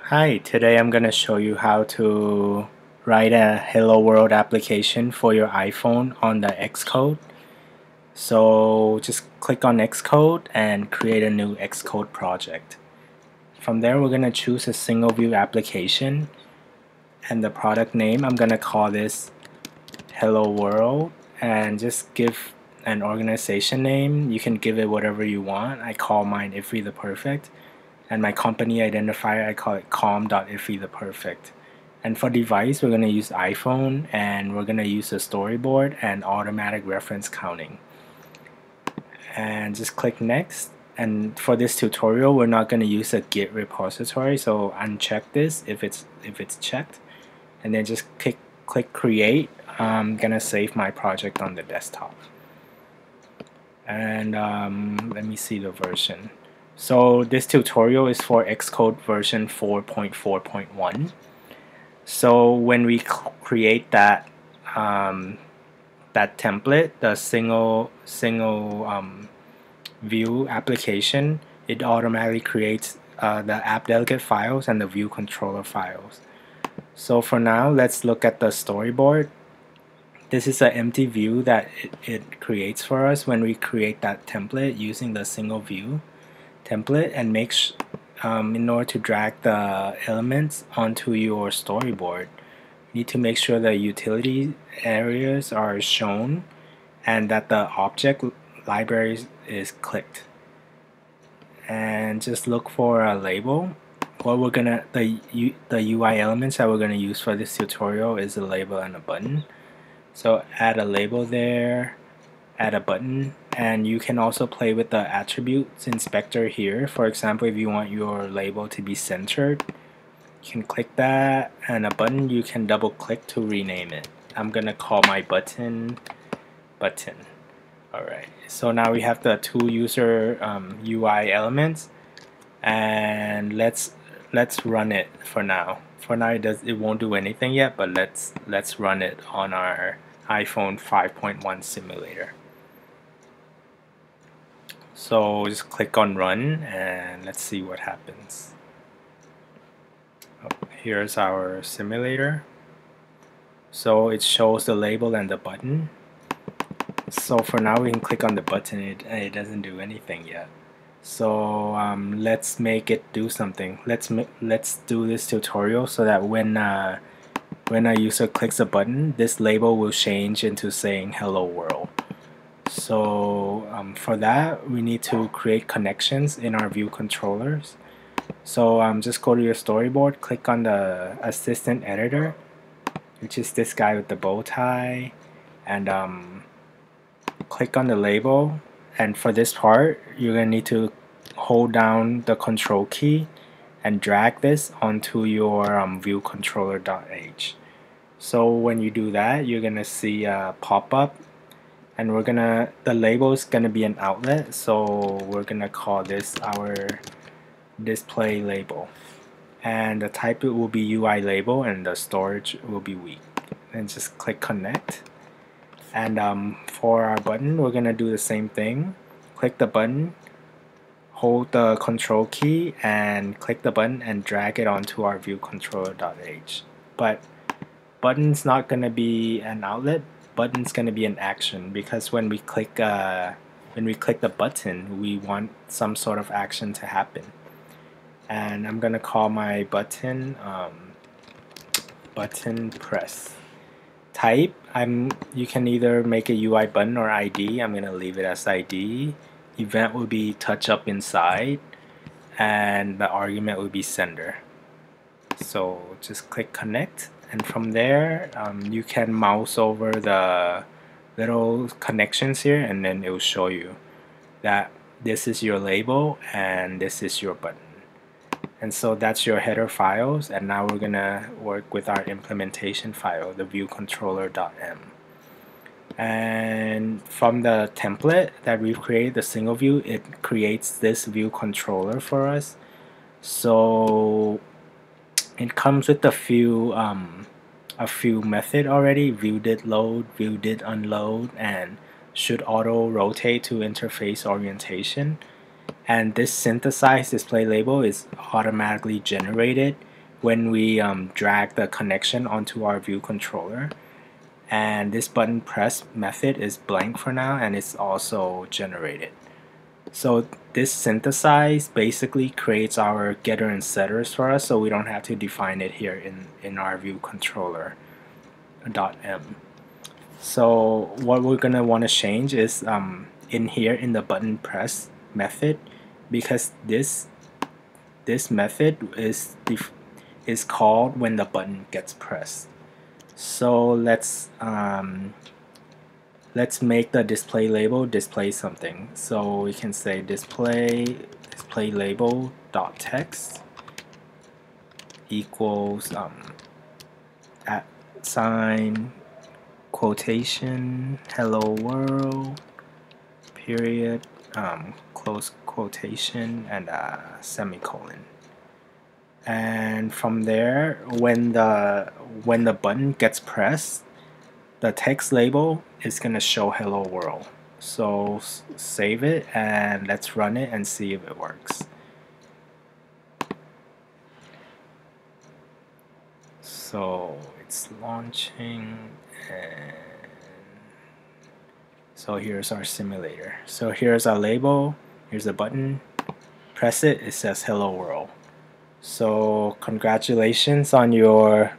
Hi, today I'm going to show you how to write a HelloWorld application for your iPhone on the Xcode. So just click on Xcode and create a new Xcode project. From there we're going to choose a single view application, and the product name I'm going to call this HelloWorld, and just give an organization name. You can give it whatever you want. I call mine Ify the Perfect. And my company identifier, I call it com.ify the perfect. And for device, we're going to use iPhone, and we're going to use a storyboard and automatic reference counting. And just click next. And for this tutorial, we're not going to use a Git repository, so uncheck this if it's checked, and then just click create. I'm going to save my project on the desktop. And let me see the version. So this tutorial is for Xcode version 4.4.1. So when we create that that template, the single view application, it automatically creates the app delegate files and the view controller files. So for now, let's look at the storyboard. This is an empty view that it creates for us when we create that template using the single view template, and in order to drag the elements onto your storyboard, you need to make sure the utility areas are shown and that the object library is clicked. And just look for a label. What we're gonna the UI elements that we're gonna use for this tutorial is a label and a button. So add a label there, add a button, and you can also play with the attributes inspector here. For example, if you want your label to be centered, you can click that, and a button you can double click to rename it. I'm gonna call my button. Alright, so now we have the two user UI elements, and let's run it for now. For now it won't do anything yet, but let's run it on our iPhone 5.1 simulator. So just click on run and let's see what happens. Here's our simulator. So it shows the label and the button. So for now we can click on the button, it doesn't do anything yet. So let's make it do something. Let's do this tutorial so that when a user clicks a button, this label will change into saying hello world. So for that, we need to create connections in our view controllers. So just go to your storyboard, click on the assistant editor, which is this guy with the bow tie, and click on the label. And for this part, you're going to need to hold down the control key and drag this onto your view controller.h. So when you do that, you're going to see a pop-up, and the label is going to be an outlet, so we're going to call this our display label, and the type it will be UI label, and the storage will be weak. And just click connect. And for our button, we're going to do the same thing. Click the button, hold the control key, and click the button and drag it onto our view controller.h. But button's not going to be an outlet, button's going to be an action, because when we click the button, we want some sort of action to happen. And I'm going to call my button button press. Type, you can either make a UI button or ID. I'm going to leave it as ID. Event will be touch up inside, and the argument will be sender. So just click connect, and from there you can mouse over the little connections here, and then it will show you that this is your label and this is your button. And so that's your header files, and now we're gonna work with our implementation file, the viewcontroller.m. And from the template that we've created, the single view, it creates this view controller for us. So it comes with a few method already: view did load, view did unload, and should auto rotate to interface orientation. And this synthesized display label is automatically generated when we drag the connection onto our view controller. And this button press method is blank for now, and it's also generated. So this synthesize basically creates our getter and setters for us, so we don't have to define it here in our view controller .m. So what we're gonna want to change is in here in the button press method, because this method is called when the button gets pressed. So let's make the display label display something. So we can say display label dot text equals at sign quotation hello world period close quotation and semicolon. And from there, when the button gets pressed, the text label is gonna show hello world. So save it and let's run it and see if it works. So it's launching, and so here's our simulator. So here's our label, here's the button, press it, it says hello world. So congratulations on your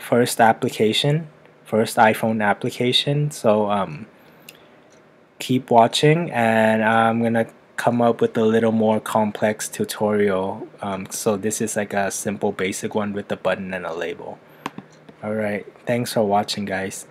first application, first iPhone application. So keep watching, and I'm gonna come up with a little more complex tutorial. So this is like a simple basic one with the button and a label. Alright, thanks for watching, guys.